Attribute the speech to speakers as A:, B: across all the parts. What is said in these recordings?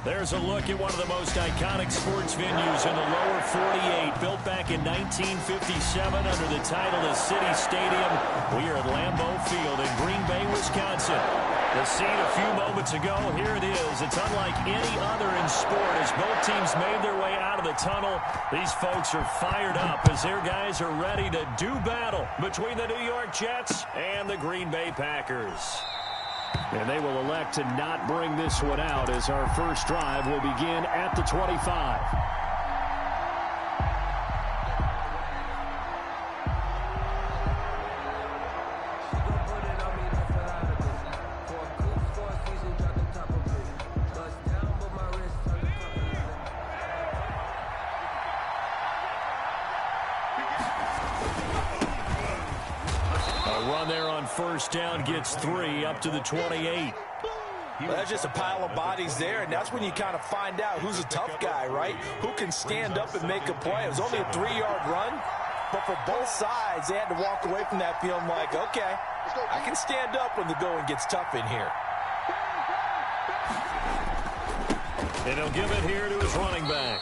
A: There's a look at one of the most iconic sports venues in the lower 48, built back in 1957 under the title of City Stadium. We are at Lambeau Field in Green Bay, Wisconsin. The scene a few moments ago, here it is. It's unlike any other in sport as both teams made their way out of the tunnel. These folks are fired up as their guys are ready to do battle between the New York Jets and the Green Bay Packers. And they will elect to not bring this one out as our first drive will begin at the 25. First down gets 3 up to the 28.
B: Well, that's just a pile of bodies there, and that's when you kind of find out who's a tough guy, right? Who can stand up and make a play. It was only a 3-yard run, but for both sides, they had to walk away from that feeling like, okay, I can stand up when the going gets tough in here.
A: And he'll give it here to his running back.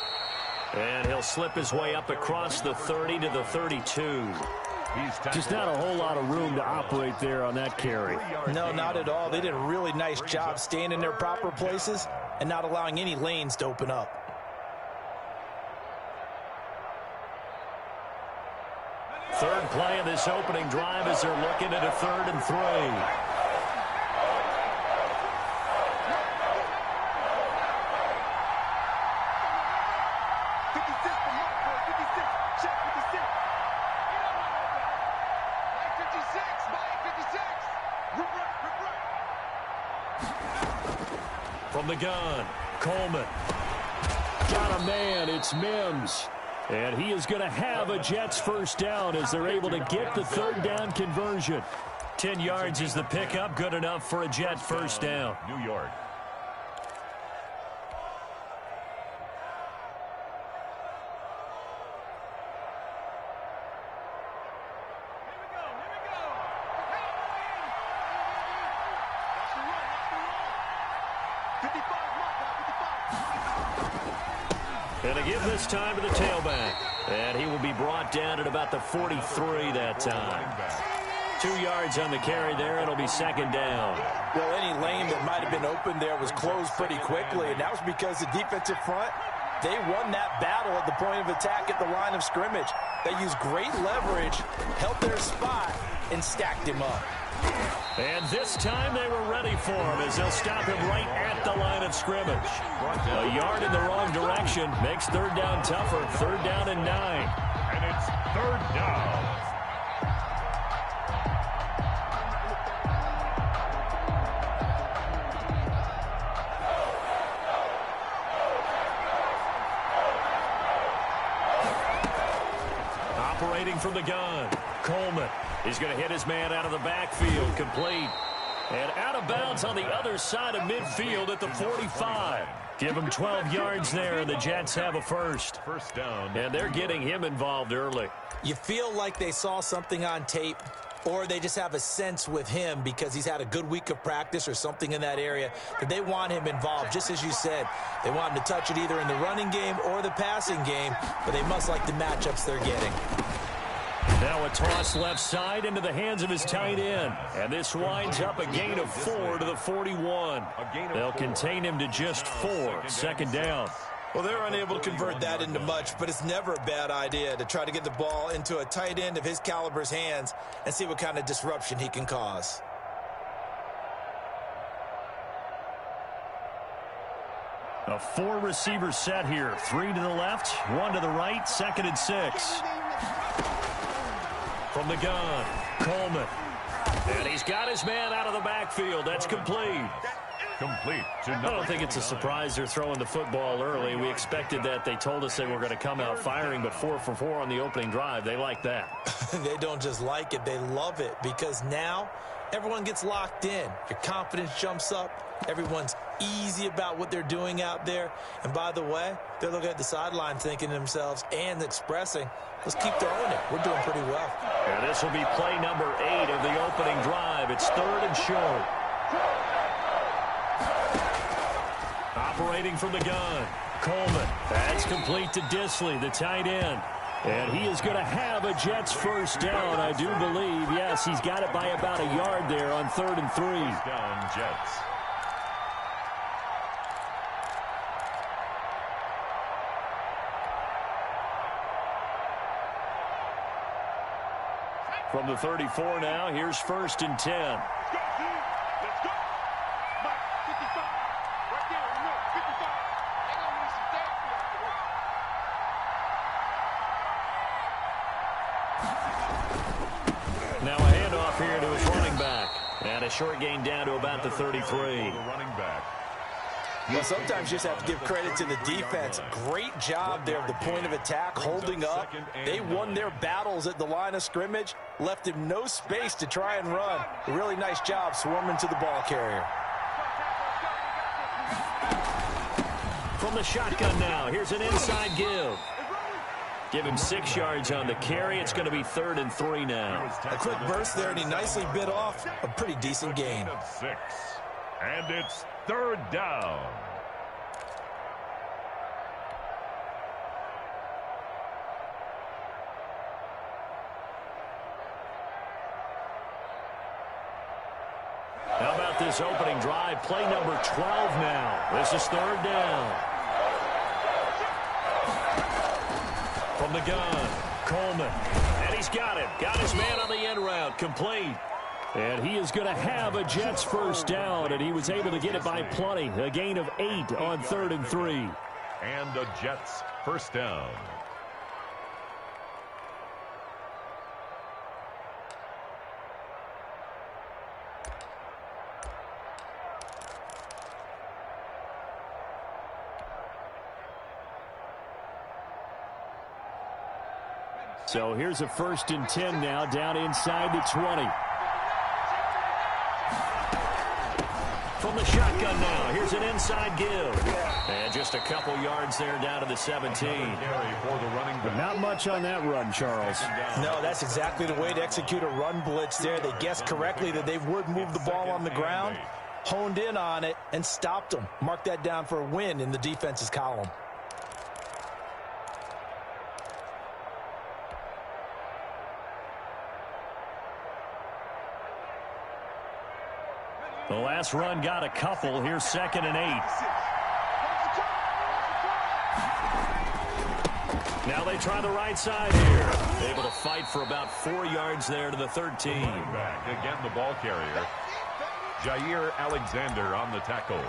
A: And he'll slip his way up across the 30 to the 32. Just not a whole lot of room to operate there on that carry.
B: No, not at all. They did a really nice job staying in their proper places and not allowing any lanes to open up.
A: Third play of this opening drive as they're looking at a 3rd and 3. From the gun, Coleman. Got a man, it's Mims. And he is going to have a Jets first down as they're able to get the 3rd down conversion. 10 yards is the pickup, good enough for a Jet first down.
C: New York.
A: And again this time to the tailback. And he will be brought down at about the 43 that time. 2 yards on the carry there. It'll be 2nd down.
B: Well, any lane that might have been open there was closed pretty quickly, and that was because the defensive front, they won that battle at the point of attack at the line of scrimmage. They used great leverage, held their spot, and stacked him up.
A: And this time they were ready for him as they'll stop him right at the line of scrimmage. A yard in the wrong direction makes 3rd down tougher. 3rd down and 9.
C: And it's 3rd down.
A: Operating from the gun, Coleman. He's going to hit his man out of the backfield, complete. And out of bounds on the other side of midfield at the 45. Give him 12 yards there, and the Jets have a first.
C: First down.
A: And they're getting him involved early.
B: You feel like they saw something on tape, or they just have a sense with him because he's had a good week of practice or something in that area that they want him involved. Just as you said, they want him to touch it either in the running game or the passing game, but they must like the matchups they're getting.
A: Now a toss left side into the hands of his tight end. And this winds up a gain of 4 to the 41. They'll contain him to just 4. 2nd down.
B: Well, they're unable to convert that into much, but it's never a bad idea to try to get the ball into a tight end of his caliber's hands and see what kind of disruption he can cause.
A: A 4-receiver set here. 3 to the left, 1 to the right, 2nd and 6. From the gun, Coleman. And he's got his man out of the backfield. That's complete.
C: Complete.
A: I don't think it's a surprise they're throwing the football early. We expected that. They told us they were going to come out firing, but 4 for 4 on the opening drive. They like that.
B: They don't just like it. They love it because now everyone gets locked in. Your confidence jumps up. Everyone's easy about what they're doing out there. And by the way, they're looking at the sideline thinking to themselves and expressing, let's keep throwing it. We're doing pretty well.
A: And this will be play number 8 of the opening drive. It's 3rd and short. Operating from the gun. Coleman. That's complete to Dissly, the tight end. And he is going to have a Jets first down, I do believe. Yes, he's got it by about a yard there on 3rd and 3.
C: First down, Jets.
A: From the 34 now, here's 1st and 10. Now a handoff here to his running back. And a short gain down to about the 33.
C: Running back.
B: Well, sometimes you just have to give credit to the defense. Great job there at the point of attack, holding up. They won their battles at the line of scrimmage, left him no space to try and run. A really nice job swarming to the ball carrier.
A: From the shotgun now, here's an inside give. Give him 6 yards on the carry. It's going to be 3rd and 3 now.
B: A quick burst there, and he nicely bit off a pretty decent gain.
C: 6. And it's 3rd down.
A: How about this opening drive? Play number 12 now. This is 3rd down. From the gun, Coleman. And he's got it. Got his man on the end route. Complete. And he is going to have a Jets first down, and he was able to get it by plenty. A gain of 8 on 3rd and 3.
C: And the Jets first down.
A: So here's a 1st and 10 now, down inside the 20. From the shotgun now, here's an inside give. And just a couple yards there down to the 17.
C: But
A: not much on that run, Charles.
B: No, that's exactly the way to execute a run blitz there. They guessed correctly that they would move the ball on the ground, honed in on it, and stopped them. Mark that down for a win in the defense's column.
A: The last run got a couple. Here's 2nd and 8. Now they try the right side here. Able to fight for about 4 yards there to the 13.
C: Back again, the ball carrier. Jair Alexander on the tackle.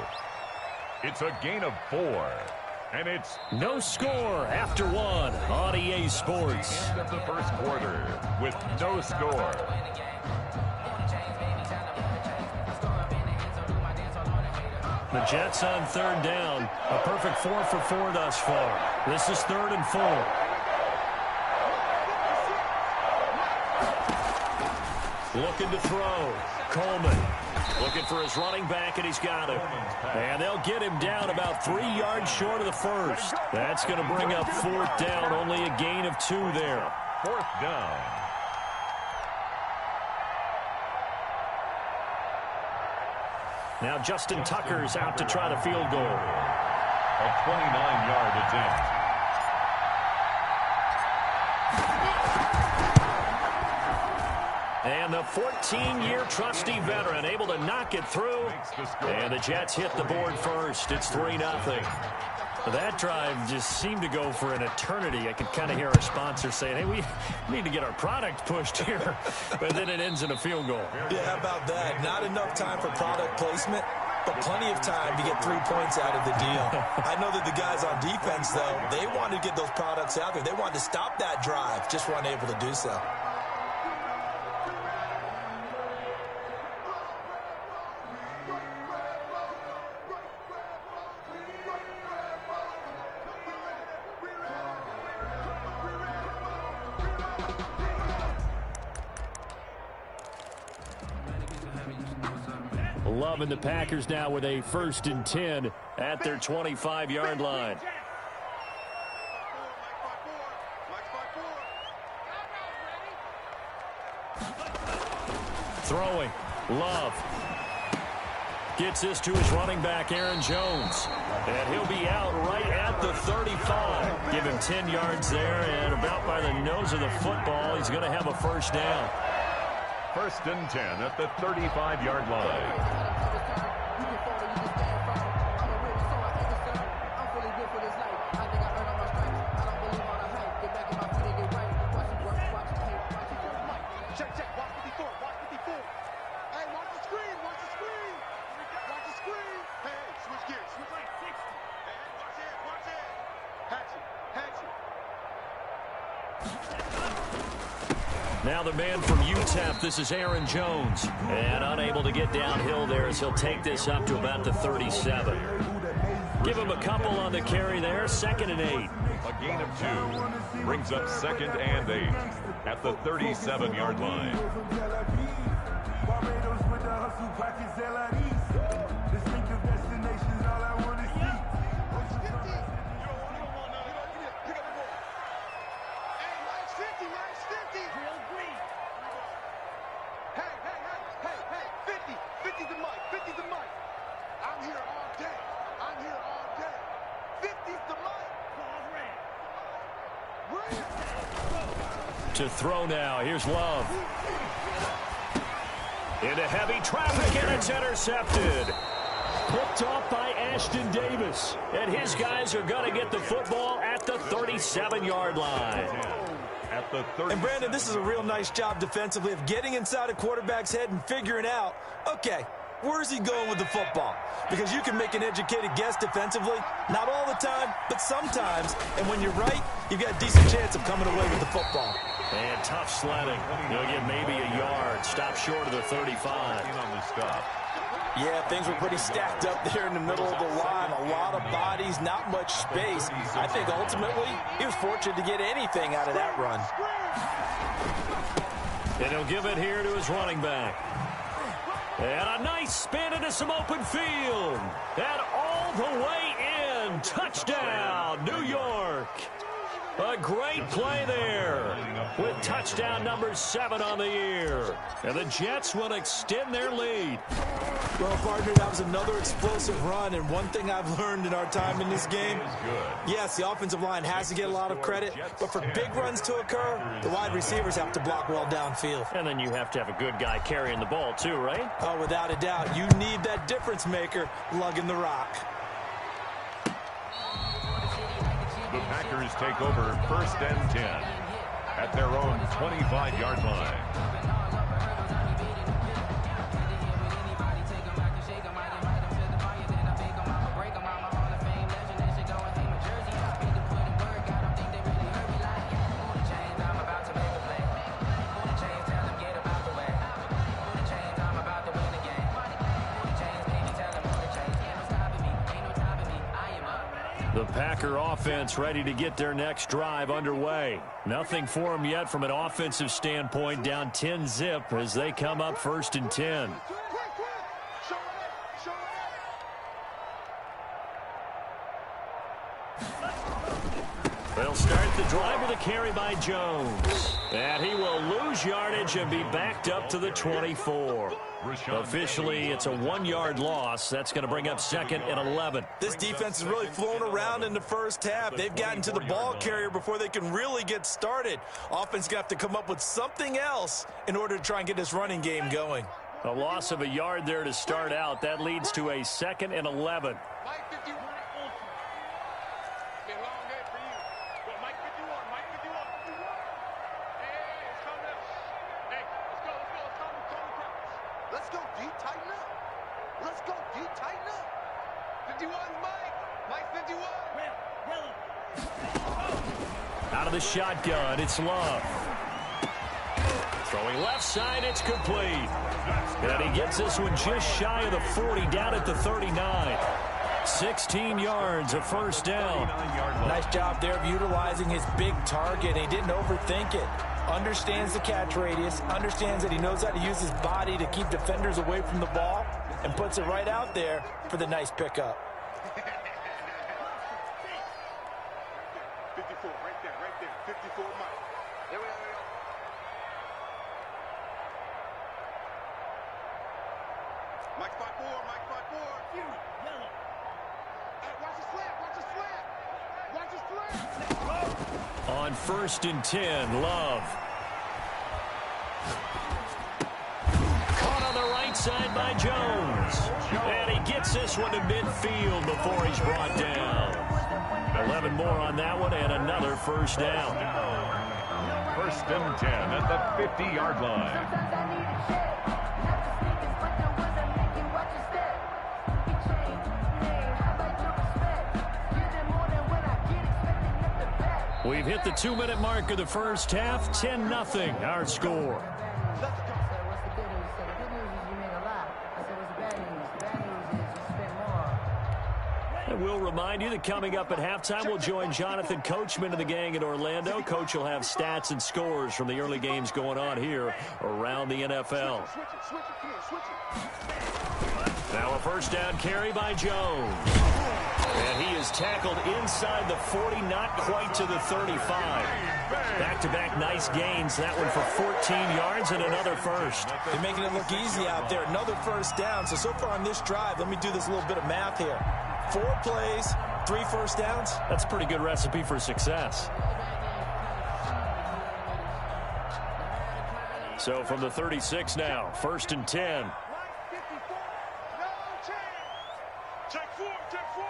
C: It's a gain of 4. And it's
A: no score after 1 on EA Sports.
C: End of the first quarter with no score.
A: The Jets on 3rd down. A perfect 4 for 4 thus far. This is 3rd and 4. Looking to throw. Coleman looking for his running back, and he's got him. And they'll get him down about 3 yards short of the first. That's going to bring up 4th down. Only a gain of 2 there.
C: 4th down.
A: Now Justin Tucker's out to try the field goal.
C: A 29-yard attempt.
A: And the 14-year trusty veteran able to knock it through. And the Jets hit the board first. It's 3-0. That drive just seemed to go for an eternity. I could kind of hear our sponsor saying, hey, we need to get our product pushed here. But then it ends in a field goal.
B: Yeah, how about that? Not enough time for product placement, but plenty of time to get 3 points out of the deal. I know that the guys on defense, though, they wanted to get those products out there. They wanted to stop that drive, just weren't able to do so.
A: Loving the Packers now with a 1st and 10 at their 25-yard line. Throwing. Love. Gets this to his running back, Aaron Jones. And he'll be out right at the 35. Give him 10 yards there, and about by the nose of the football, he's going to have a first down.
C: First and 10 at the 35-yard line.
A: Now the man from UTEP, this is Aaron Jones. And unable to get downhill there as he'll take this up to about the 37. Give him a couple on the carry there, 2nd and 8.
C: A gain of 2 brings up 2nd and 8 at the 37-yard line.
A: To throw now. Here's Love. Into heavy traffic, and it's intercepted. Picked off by Ashton Davis. And his guys are going to get the football at the 37-yard line.
B: And Brandon, this is a real nice job defensively of getting inside a quarterback's head and figuring out, okay, where's he going with the football? Because you can make an educated guess defensively, not all the time, but sometimes. And when you're right, you've got a decent chance of coming away with the football.
A: And tough sledding. He'll get maybe a yard. Stop short of the 35.
C: On the stop.
B: Yeah, things were pretty stacked up there in the middle of the line. A lot of bodies, not much space. I think ultimately he was fortunate to get anything out of that run.
A: And he'll give it here to his running back. And a nice spin into some open field. And all the way in. Touchdown, New York. A great play there with touchdown number 7 on the year. And the Jets will extend their lead.
B: Well, partner, that was another explosive run. And one thing I've learned in our time in this game, yes, the offensive line has to get a lot of credit. But for big runs to occur, the wide receivers have to block well downfield.
A: And then you have to have a good guy carrying the ball too, right?
B: Oh, without a doubt. You need that difference maker lugging the rock.
C: The Packers take over 1st and 10 at their own 25-yard line.
A: The Packer offense ready to get their next drive underway. Nothing for them yet from an offensive standpoint, down 10-zip as they come up 1st and 10. They'll start the drive with a carry by Jones. And he will lose yardage and be backed up to the 24. Officially, it's a 1-yard loss. That's going to bring up 2nd and 11.
B: This defense has really flown around in the first half. They've gotten to the ball carrier before they can really get started. Offense going to have to come up with something else in order to try and get this running game going.
A: A loss of a yard there to start out. That leads to a 2nd and 11. Out of the shotgun, it's Love. Throwing left side, it's complete. And he gets this one just shy of the 40, down at the 39. 16 yards, a first down.
B: Nice job there of utilizing his big target. He didn't overthink it. Understands the catch radius, understands that he knows how to use his body to keep defenders away from the ball, and puts it right out there for the nice pickup.
D: 54, right there, 54 Mike. There we go. Mike spot 4, Mike spot 4. Hey, watch the slant, watch the slant. Watch the slant.
A: On 1st and 10, Love. Caught on the right side by Jones. And he gets this one to midfield before he's brought down. 11 more on that one and another first down.
C: 1st and 10 at the 50-yard line.
A: We've hit the 2-minute mark of the first half. 10-0 our score. And we'll remind you that coming up at halftime, we'll join Jonathan Coachman and the gang in Orlando. Coach will have stats and scores from the early games going on here around the NFL. Now a first down carry by Jones. And he is tackled inside the 40, not quite to the 35. Back-to-back nice gains. That one for 14 yards and another first.
B: They're making it look easy out there. Another first down. So far on this drive, let me do this little bit of math here. 4 plays, 3 first downs.
A: That's a pretty good recipe for success. So from the 36 now, 1st and 10.
D: Check 4, check 4.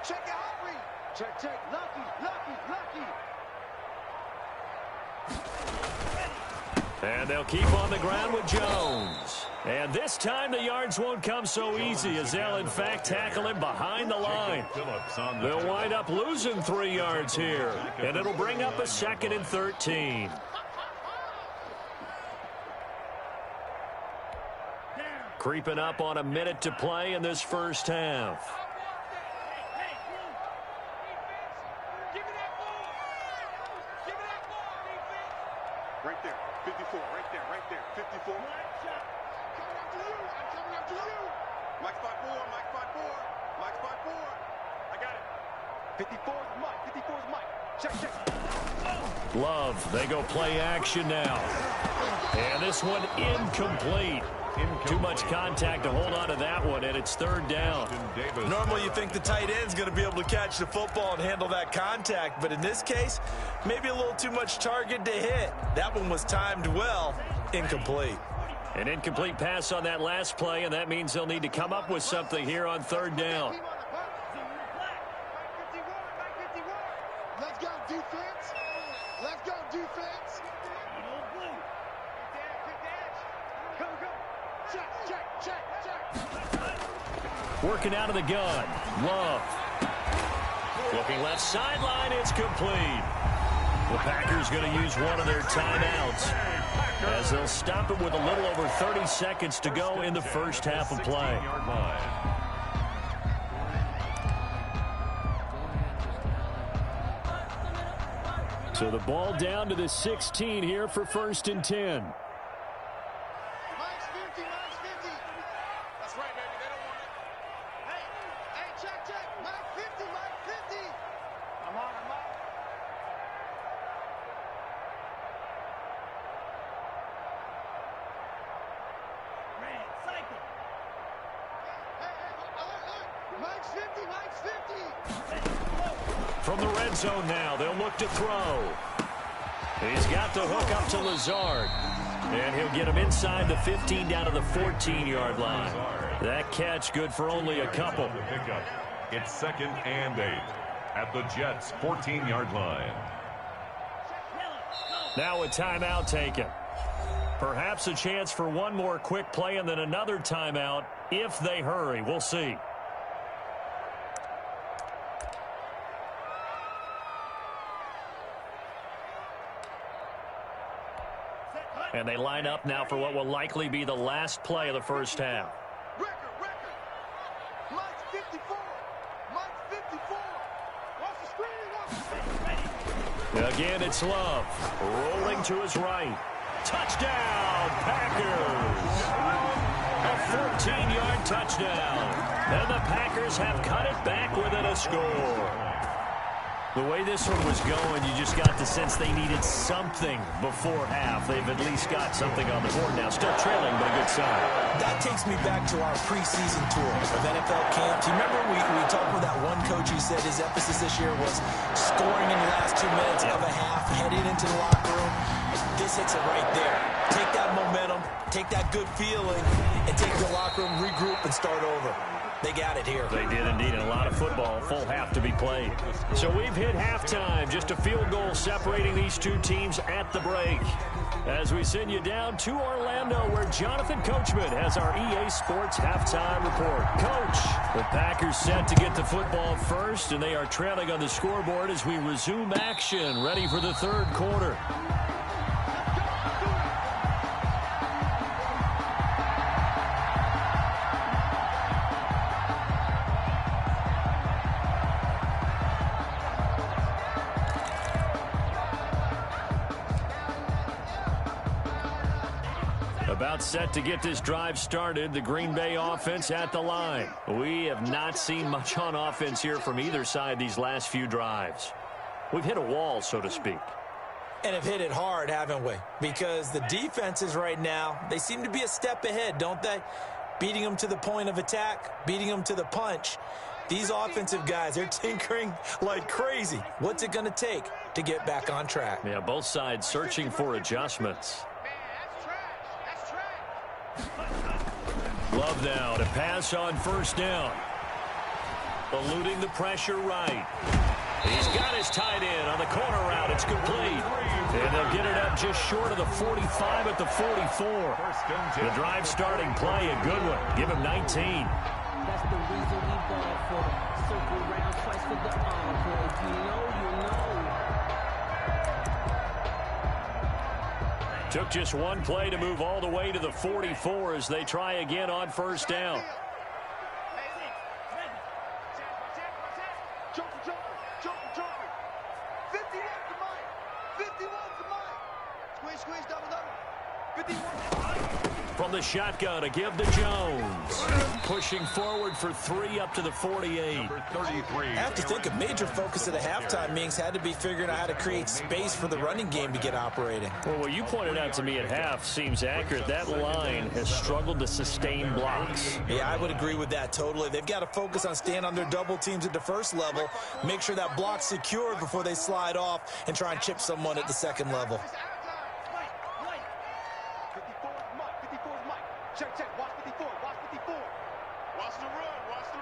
D: Check your hot read. Check, lucky.
A: And they'll keep on the ground with Jones. And this time the yards won't come so easy as they'll, in fact, tackle him behind the line. They'll wind up losing 3 yards here. And it'll bring up a 2nd and 13. Creeping up on a minute to play in this first half.
D: Right there, 54, right there, 54. I'm coming after you. Mike spot 4, Mike spot 4, Mike spot 4. I got it. 54 is Mike, Check.
A: Love, they go play action now. And this one incomplete. Too much contact to hold on to that one, and it's 3rd down.
B: Normally you think the tight end's going to be able to catch the football and handle that contact, but in this case, maybe a little too much target to hit. That one was timed well, incomplete.
A: An incomplete pass on that last play, and that means they'll need to come up with something here on 3rd down.
D: Let's go defense. Let's go defense. Check.
A: Working out of the gun. Love. Looking left sideline. It's complete. The Packers going to use one of their timeouts as they'll stop it with a little over 30 seconds to go in the first half of play. So the ball down to the 16 here for 1st and 10.
D: Mike's 50. That's right, baby. They don't want it. Hey, check. Mike 50. I'm on.
E: Cycle.
D: Hey, Mike's 50.
A: From the red zone now, they'll look to throw. He's got the hook up to Lazard. And he'll get him inside the 15 down to the 14-yard line. That catch good for only a couple.
C: It's 2nd and 8 at the Jets' 14-yard line.
A: Now a timeout taken. Perhaps a chance for one more quick play and then another timeout if they hurry. We'll see. And they line up now for what will likely be the last play of the first half.
D: Record. Mike's 54. Watch the screen.
A: Again, it's Love. Rolling to his right. Touchdown, Packers. A 14-yard touchdown. And the Packers have cut it back within a score. The way this one was going, you just got the sense they needed something before half. They've at least got something on the board now. Still trailing, but a good sign.
B: That takes me back to our preseason tour of NFL camps. You remember we talked with that one coach who said his emphasis this year was scoring in the last 2 minutes of a half, heading into the locker room. This hits it right there. Take that momentum, take that good feeling, and take the locker room, regroup, and start over. They got it here.
A: They did indeed, and a lot of football, full half to be played. So we've hit halftime, just a field goal separating these two teams at the break. As we send you down to Orlando, where Jonathan Coachman has our EA Sports halftime report. Coach, the Packers set to get the football first, and they are trailing on the scoreboard as we resume action, ready for the third quarter. About set to get this drive started, the Green Bay offense at the line. We have not seen much on offense here from either side these last few drives. We've hit a wall, so to speak.
B: And have hit it hard, haven't we? Because the defenses right now, they seem to be a step ahead, don't they? Beating them to the point of attack, beating them to the punch. These offensive guys, they're tinkering like crazy. What's it going to take to get back on track?
A: Yeah, both sides searching for adjustments. Love now to pass on first down. Eluding the pressure right. He's got his tight end on the corner route. It's complete. And they'll get it up just short of the 45 at the 44. The drive starting play, a good one. Give him 19.
E: That's the reason we ball for them. Circle around twice for the encore. If you know, you know.
A: Took just one play to move all the way to the 44 as they try again on first down. From the shotgun, a give to Jones. Pushing forward for 3 up to the 48.
B: I have to think a major focus of the halftime meetings had to be figuring out how to create space for the running game to get operating.
A: Well, what you pointed out to me at half seems accurate. That line has struggled to sustain blocks.
B: Yeah, I would agree with that totally. They've got to focus on staying on their double teams at the first level, make sure that block's secured before they slide off and try and chip someone at the second level.
D: Check, watch 54, watch 54. Watch the run, watch the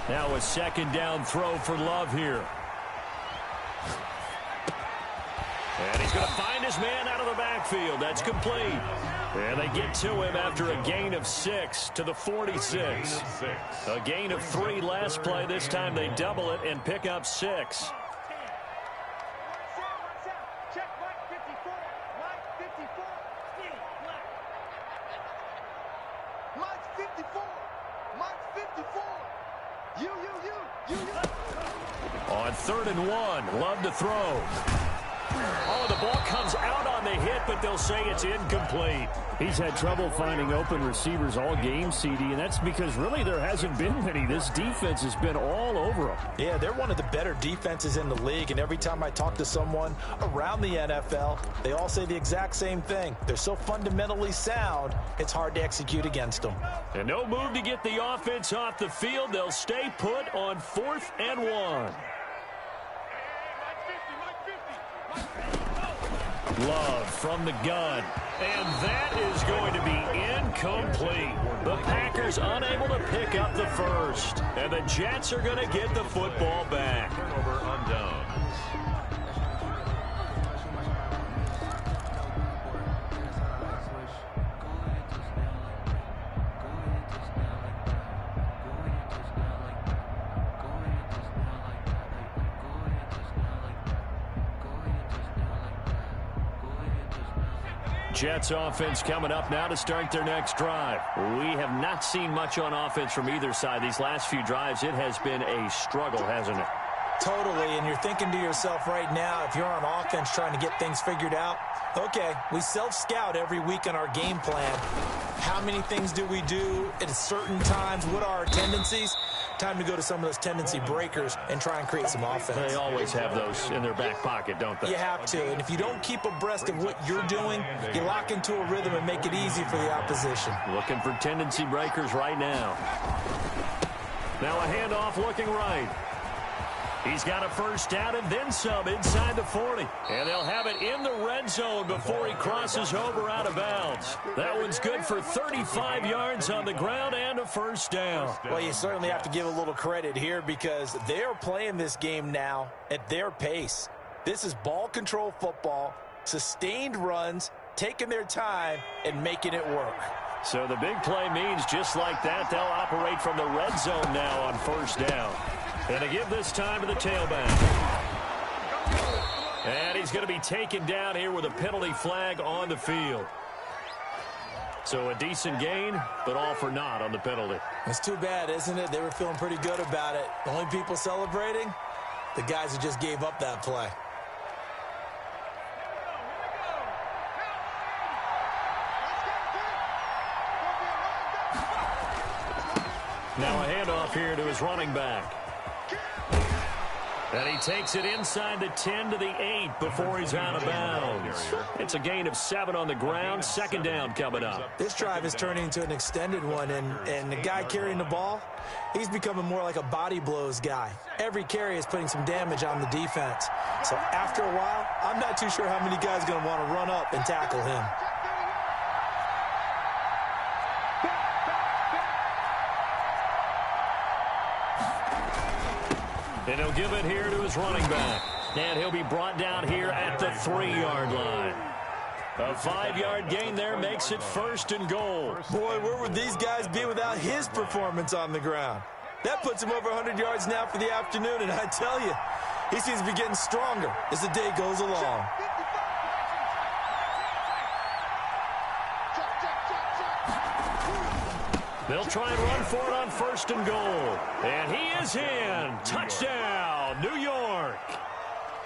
D: run.
A: Now a second down throw for Love here. And he's going to find his man out of the backfield. That's complete. And they get to him after a gain of 6 to the 46. A gain of 3 last play. This time they double it and pick up 6. On 3rd and 1, Love to throw. Oh, the ball comes out on the hit, but they'll say it's incomplete. He's had trouble finding open receivers all game, CD, and that's because really there hasn't been many. This defense has been all over them.
B: Yeah, they're one of the better defenses in the league, and every time I talk to someone around the NFL, they all say the exact same thing. They're so fundamentally sound, it's hard to execute against them.
A: And no move to get the offense off the field. They'll stay put on 4th and 1. Love from the gun. And that is going to be incomplete. The Packers unable to pick up the first. And the Jets are going to get the football back.
C: Turnover on downs.
A: Jets offense coming up now to start their next drive. We have not seen much on offense from either side. These last few drives, it has been a struggle, hasn't it?
B: Totally, and you're thinking to yourself right now, if you're on offense trying to get things figured out, okay, we self-scout every week on our game plan. how many things do we do at certain times, what are our tendencies. Time to go to some of those tendency breakers and try and create some offense.
A: They always have those in their back pocket, don't they?
B: You have to, and if you don't keep abreast of what you're doing, you lock into a rhythm and make it easy for the opposition.
A: Looking for tendency breakers right now. Now a handoff looking right. He's got a first down and then some inside the 40. And they'll have it in the red zone before he crosses over out of bounds. That one's good for 35 yards on the ground and a first down.
B: Well, you certainly have to give a little credit here because they're playing this game now at their pace. This is ball control football, sustained runs, taking their time and making it work.
A: So the big play means just like that, they'll operate from the red zone now on first down. And to give this time to the tailback. And he's going to be taken down here with a penalty flag on the field. So a decent gain, but all for naught on the penalty.
B: It's too bad, isn't it? They were feeling pretty good about it. The only people celebrating, the guys who just gave up that play.
A: Now a handoff here to his running back. And he takes it inside the 10 to the 8 before he's out of bounds. It's a gain of 7 on the ground. Second down coming up.
B: This drive is turning into an extended one, and the guy carrying the ball, he's becoming more like a body blows guy. Every carry is putting some damage on the defense. So after a while, I'm not too sure how many guys are going to want to run up and tackle him.
A: And he'll give it here to his running back. And he'll be brought down here at the 3-yard line. A 5-yard gain there makes it first and goal.
B: Boy, where would these guys be without his performance on the ground? That puts him over 100 yards now for the afternoon, and I tell you, he seems to be getting stronger as the day goes along.
A: They'll try and run for it on first and goal. And he is in. Touchdown, New York.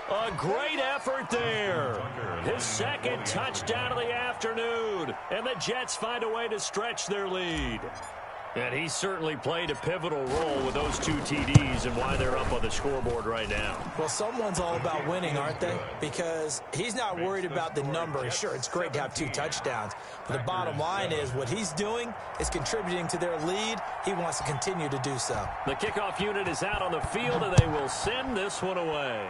A: A great effort there. His second touchdown of the afternoon. And the Jets find a way to stretch their lead. And he certainly played a pivotal role with those 2 TDs and why they're up on the scoreboard right now.
B: Well, someone's all about winning, aren't they? Because he's not worried about the number. Sure, it's great to have 2 touchdowns. But the bottom line is what he's doing is contributing to their lead. He wants to continue to do so.
A: The kickoff unit is out on the field, and they will send this one away.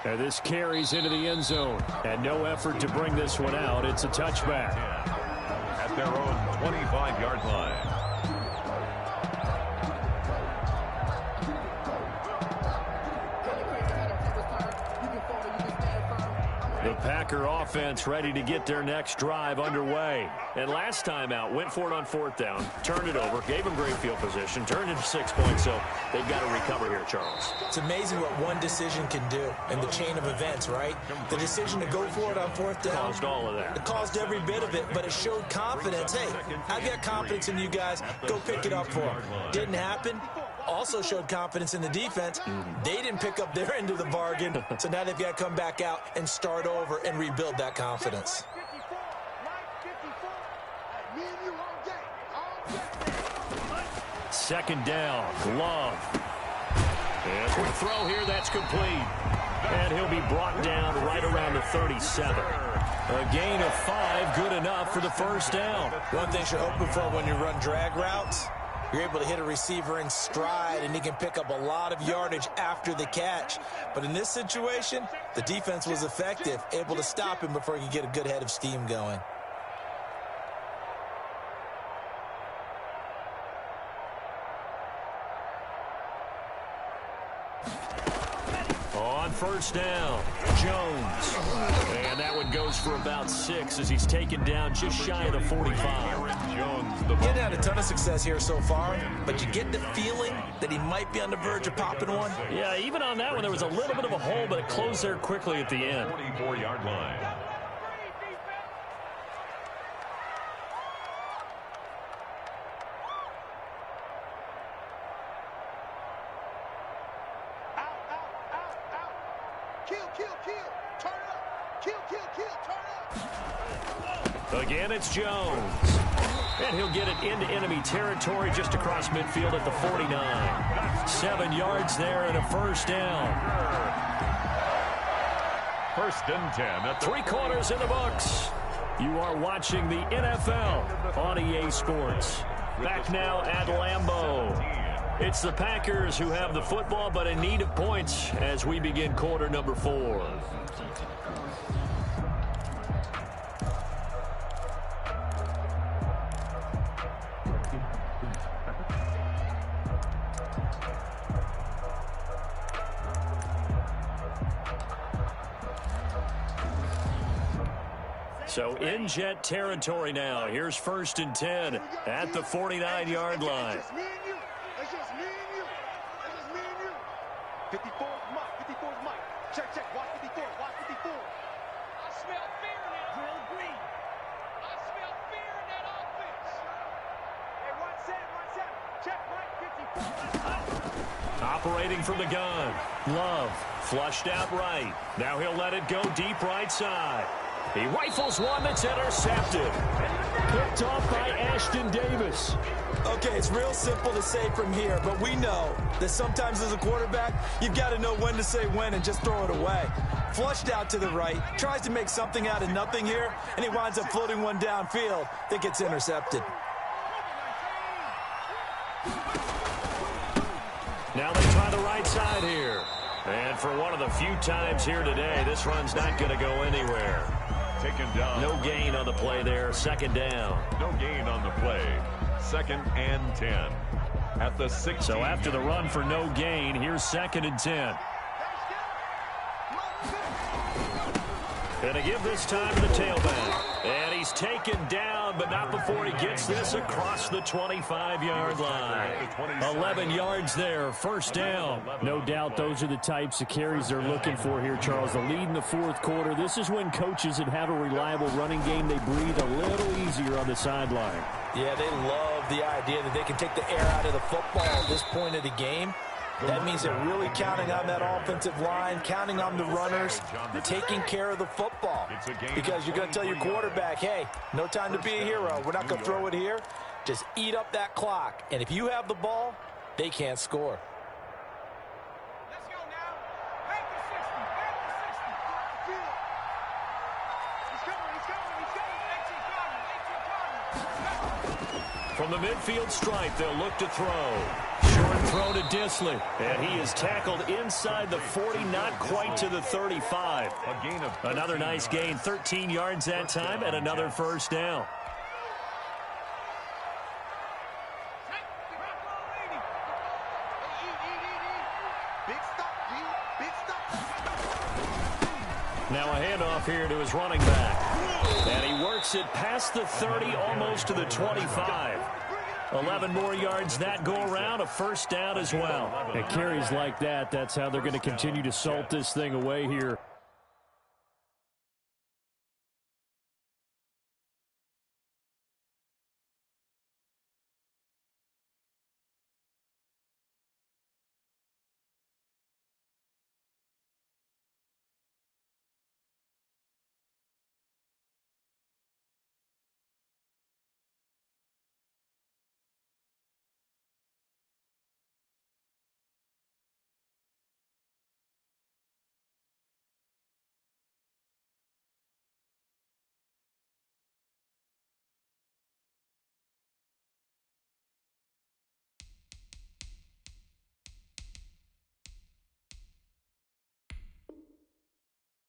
A: And this carries into the end zone. And no effort to bring this one out. It's a touchback.
C: At their own 25-yard line.
A: The Packer offense ready to get their next drive underway. And last time out, went for it on 4th down, turned it over, gave them great field position, turned into 6 points, so they've got to recover here, Charles.
B: It's amazing what one decision can do in the chain of events, right? The decision to go for it on 4th down.
A: Caused all of that.
B: It caused every bit of it, but it showed confidence. Hey, I've got confidence in you guys. Go pick it up for them. Didn't happen. Also showed confidence in the defense. They didn't pick up their end of the bargain, so now they've got to come back out and start over and rebuild that confidence.
A: Second down, Love. And for a throw here, that's complete. And he'll be brought down right around the 37. A gain of 5, good enough for the first down.
B: One thing you're hoping for when you run drag routes, you're able to hit a receiver in stride, and he can pick up a lot of yardage after the catch. But in this situation, the defense was effective, able to stop him before he could get a good head of steam going.
A: On first down, Jones. And that one goes for about 6 as he's taken down just shy of the 45.
C: Jones,
B: Getting had a ton of success here so far, but you get the feeling that he might be on the verge of popping one.
A: Yeah, even on that one, there was a little bit of a hole, but it closed there quickly at the end.
C: 44-yard line.
D: Kill. Turn it up.
A: Again, it's Jones. And he'll get it into enemy territory just across midfield at the 49. 7 yards there and a first down.
C: First and 10 at the
A: 3 quarters in the books. You are watching the NFL on EA Sports. Back now at Lambeau. It's the Packers who have the football, but in need of points as we begin quarter number 4. So in Jet territory now. Here's first and 10 at the 49-yard line.
D: It's just me and you. It's just me and you. It's just me and you. 54 is Mike. 54 is Mike. Check, check. Watch 54. Watch 54.
F: I smell fear in that drill green. I smell fear in that offense.
D: Hey, 1-7. Check, Mike. 54.
A: Operating from the gun. Love flushed out right. Now he'll let it go deep right side. He rifles one that's intercepted. Picked off by Ashton Davis.
B: Okay, it's real simple to say from here, but we know that sometimes as a quarterback, you've got to know when to say when and just throw it away. Flushed out to the right, tries to make something out of nothing here, and he winds up floating one downfield that gets intercepted.
A: Now they try the right side here. And for one of the few times here today, this run's not going to go anywhere.
C: taken down.
A: No gain on the play there. Second down.
C: No gain on the play. Second and 10 at the 16.
A: So after the run for no gain, here's second and 10. And a give this time to the tailback. And he's taken down, but not before he gets this across the 25-yard line. 11 yards there, first down.
G: No doubt those are the types of carries they're looking for here, Charles. The lead in the fourth quarter. This is when coaches that have a reliable running game, they breathe a little easier on the sideline.
B: Yeah, they love the idea that they can take the air out of the football at this point of the game. That means they're really counting on that offensive line, counting on the runners, taking care of the football. Because you're going to tell your quarterback, hey, no time to be a hero. We're not going to throw it here. Just eat up that clock. And if you have the ball, they can't score.
F: Let's go now. Back to 60. Back to 60.
D: He's coming.
A: From the midfield stripe, they'll look to throw. Short throw to Dissly. And he is tackled inside the 40, not quite to the 35.
C: A gain of
A: Another nice gain, 13 yards that time, and another first down.
D: Big stop, D. Big stop.
A: Now a handoff here to his running back. And he works it past the 30, almost to the 25. 11 more yards that go around, a first down as well.
G: At carries like that, that's how they're going to continue to salt this thing away here.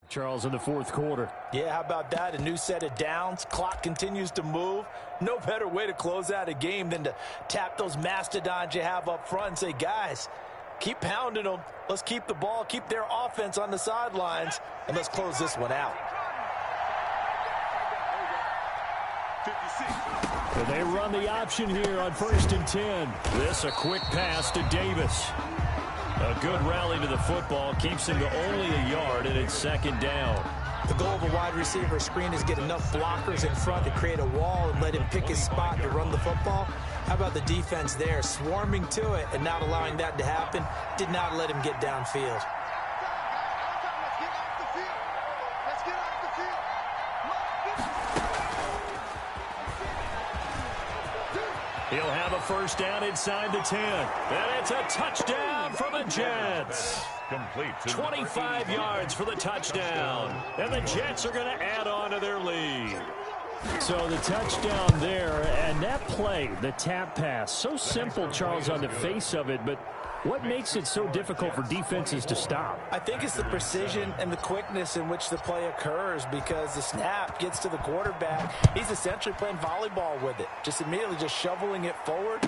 G: Charles in the fourth quarter.
B: Yeah, how about that? A new set of downs. Clock continues to move. No better way to close out a game than to tap those mastodons you have up front and say, guys, keep pounding them. Let's keep the ball, keep their offense on the sidelines, and let's close this one out.
D: 56.
G: And they run the option here on first and 10.
A: This a quick pass to Davis. A good rally to the football, keeps him to only a yard, and it's second down.
B: The goal of a wide receiver screen is get enough blockers in front to create a wall and let him pick his spot to run the football. How about the defense there, swarming to it and not allowing that to happen? Did not let him get downfield.
D: Let's get off the field. Let's get off the
A: first down inside the 10. And it's a touchdown for the Jets.
C: Complete.
A: 25 yards for the touchdown. And the Jets are going to add on to their lead. So the touchdown there, and that play, the tap pass, so simple, Charles, on the face of it, but what makes it so difficult for defenses to stop?
B: I think it's the precision and the quickness in which the play occurs, because the snap gets to the quarterback. He's essentially playing volleyball with it, just immediately just shoveling it forward.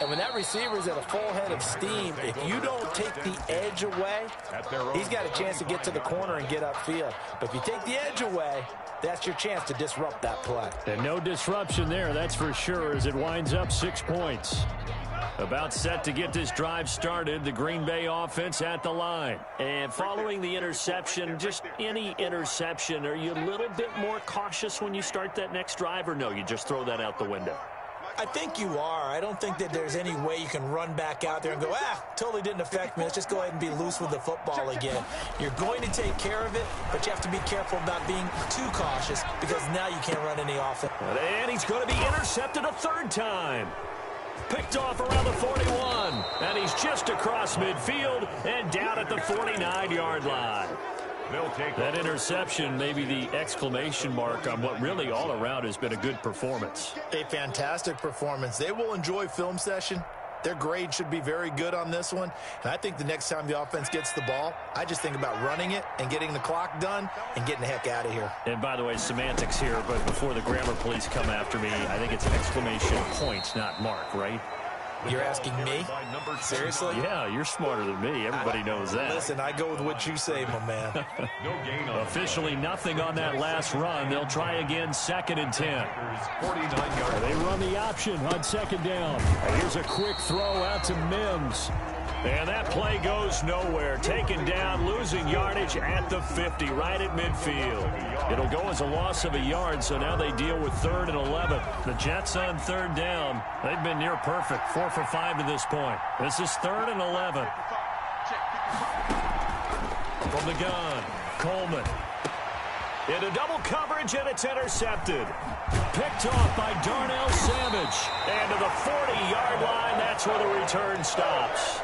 B: And when that receiver is at a full head of steam, if you don't take the edge away, he's got a chance to get to the corner and get upfield. But if you take the edge away, that's your chance to disrupt that play.
G: And no disruption there, that's for sure, as it winds up 6 points.
A: About set to get this drive started, the Green Bay offense at the line. And following the interception, just any interception, are you a little bit more cautious when you start that next drive, or no, you just throw that out the window?
B: I think you are. I don't think that there's any way you can run back out there and go, totally didn't affect me. Let's just go ahead and be loose with the football again. You're going to take care of it, but you have to be careful about being too cautious, because now you can't run any offense.
A: And he's going to be intercepted a third time. Picked off around the 41. And he's just across midfield and down at the 49-yard line.
C: They'll take
A: that interception, maybe the exclamation mark on what really all around has been a good performance.
B: A fantastic performance. They will enjoy film session. Their grade should be very good on this one. And I think the next time the offense gets the ball, I just think about running it and getting the clock done and getting the heck out of here.
A: And by the way, semantics here, but before the grammar police come after me, I think it's exclamation points, not mark, right?
B: You're asking me? Seriously?
A: Yeah, you're smarter than me. Everybody knows that.
B: Listen, I go with what you say, my man.
C: No gain on
A: officially nothing on that last run. They'll try again, 2nd and 10.
C: 49 yards.
G: They run the option on 2nd down. And here's a quick throw out to Mims.
A: And that play goes nowhere. Taken down, losing yardage at the 50, right at midfield. It'll go as a loss of a yard, so now they deal with 3rd and 11. The Jets on 3rd down. They've been near perfect, 4 for 5 to this point. This is 3rd and 11. From the gun, Coleman. Into double coverage, and it's intercepted. Picked off by Darnell Savage. And to the 40-yard line, that's where the return stops.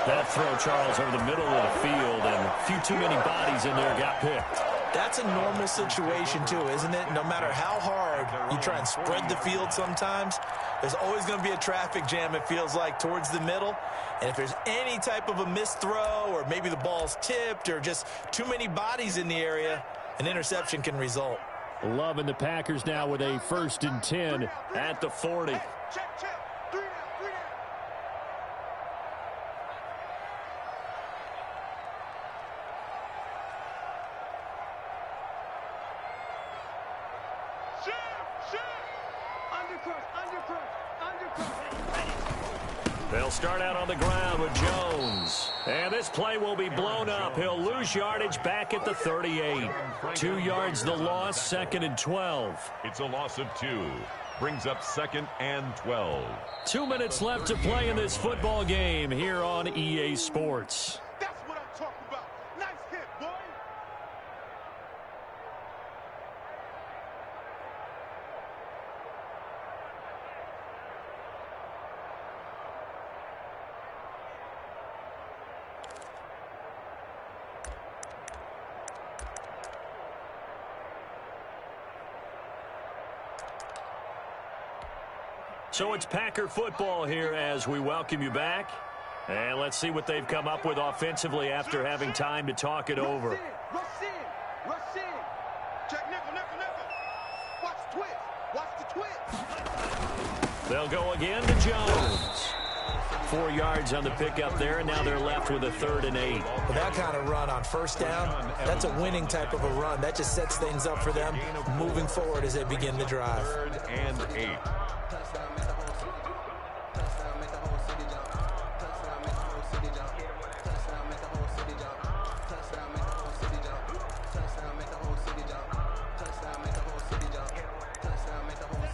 A: That throw, Charles, over the middle of the field, and a few too many bodies in there got picked.
B: That's a normal situation, too, isn't it? No matter how hard you try and spread the field sometimes, there's always going to be a traffic jam, it feels like, towards the middle. And if there's any type of a missed throw, or maybe the ball's tipped, or just too many bodies in the area, an interception can result.
G: Loving the Packers now with a 1st and 10
A: at the 40. They'll start out on the ground with Jones. And this play will be blown up. He'll lose yardage back at the 38. 2 yards the loss, 2nd and 12.
C: It's a loss of 2. Brings up 2nd and 12.
A: 2 minutes left to play in this football game here on EA Sports.
D: That's what I'm talking about. Nice hit, boy.
A: So it's Packer football here as we welcome you back. And let's see what they've come up with offensively after having time to talk it over.
D: Rush in. Rush in. Check nickel, nickel, nickel. Watch the twist. Watch the twist.
A: They'll go again to Jones. 4 yards on the pickup there, and now they're left with a 3rd and 8.
B: Well, that kind of run on 1st down, that's a winning type of a run. That just sets things up for them moving forward as they begin the drive.
C: 3rd and 8.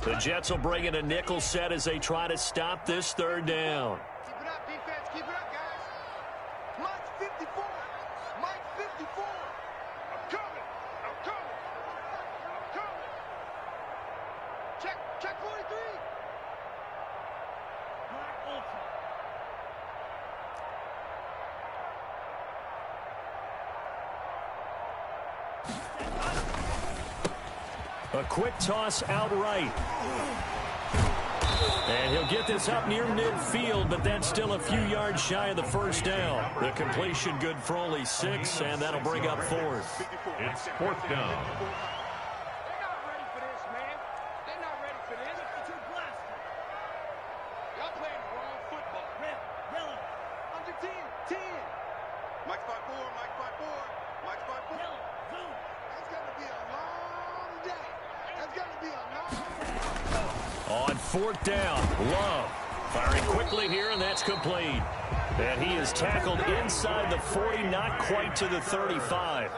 A: The Jets will bring in a nickel set as they try to stop this 3rd down.
D: Keep it up, defense. Keep it up, guys. Mike 54. Mike 54. I'm coming. I'm coming. I'm coming. Check 43.
A: A quick toss outright. And he'll get this up near midfield, but that's still a few yards shy of the first down. The completion good for only 6, and that'll bring up 4th.
C: It's 4th down.
F: They're not ready for this, man. They're not ready for this. Y'all playing the wrong football. Red, yellow, under 10, 10.
D: Mike spot 4, Mike spot 4, Mike spot 4.
F: Yellow, zoom.
D: That's going to be a long day. That's going to be a long day.
A: On 4th down, Love firing quickly here, and that's complete. And he is tackled inside the 40, not quite to the 35.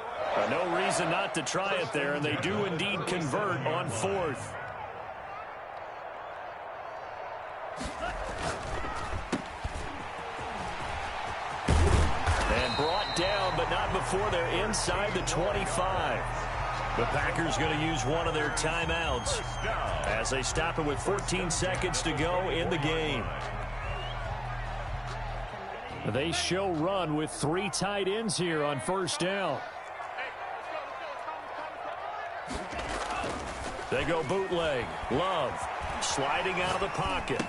A: No reason not to try it there, and they do indeed convert on 4th. And brought down, but not before they're inside the 25. The Packers going to use one of their timeouts as they stop it with 14 seconds to go in the game. They show run with 3 tight ends here on 1st down. They go bootleg. Love sliding out of the pocket.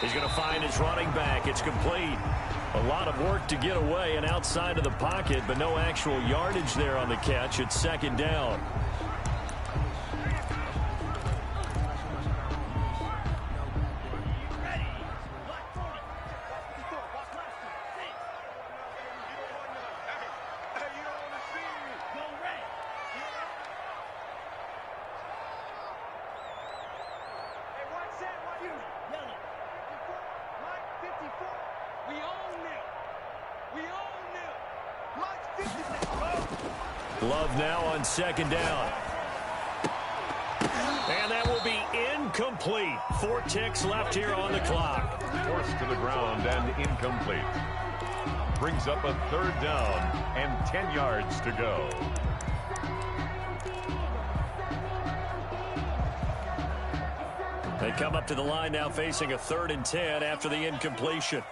A: He's going to find his running back. It's complete. A lot of work to get away and outside of the pocket, but no actual yardage there on the catch. It's 2nd down. Love now on 2nd down. And that will be incomplete. 4 ticks left here on the clock.
C: Forced to the ground and incomplete. Brings up a 3rd down and 10 yards to go.
A: They come up to the line now facing a 3rd and 10 after the incompletion.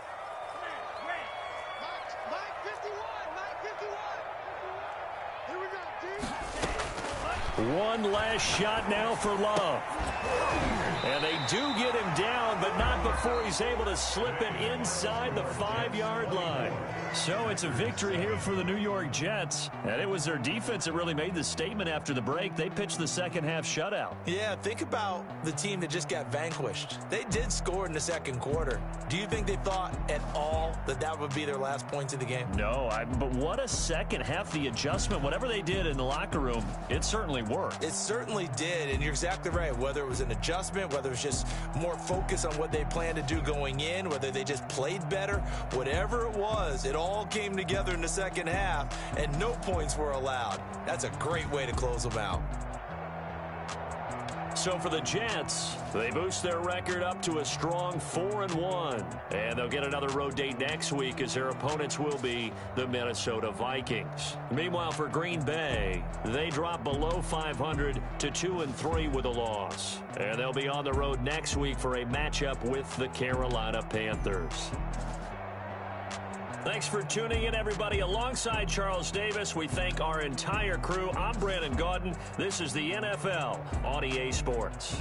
A: One last shot now for Love. And they do get him down, but not before he's able to slip it inside the 5-yard line. So it's a victory here for the New York Jets. And it was their defense that really made the statement after the break. They pitched the second half shutout.
B: Yeah, think about the team that just got vanquished. They did score in the 2nd quarter. Do you think they thought at all that that would be their last points of the game?
A: No, but what a second half. The adjustment, whatever they did in the locker room, it certainly worked.
B: It certainly did, and you're exactly right. Whether it was an adjustment, whether it was just more focus on what they planned to do going in, whether they just played better, whatever it was, it all came together in the second half, and no points were allowed. That's a great way to close them out.
A: So for the Jets, they boost their record up to a strong 4-1. And they'll get another road date next week as their opponents will be the Minnesota Vikings. Meanwhile, for Green Bay, they drop below 500 to 2-3 with a loss. And they'll be on the road next week for a matchup with the Carolina Panthers. Thanks for tuning in, everybody. Alongside Charles Davis, we thank our entire crew. I'm Brandon Gaudin. This is the NFL on EA Sports.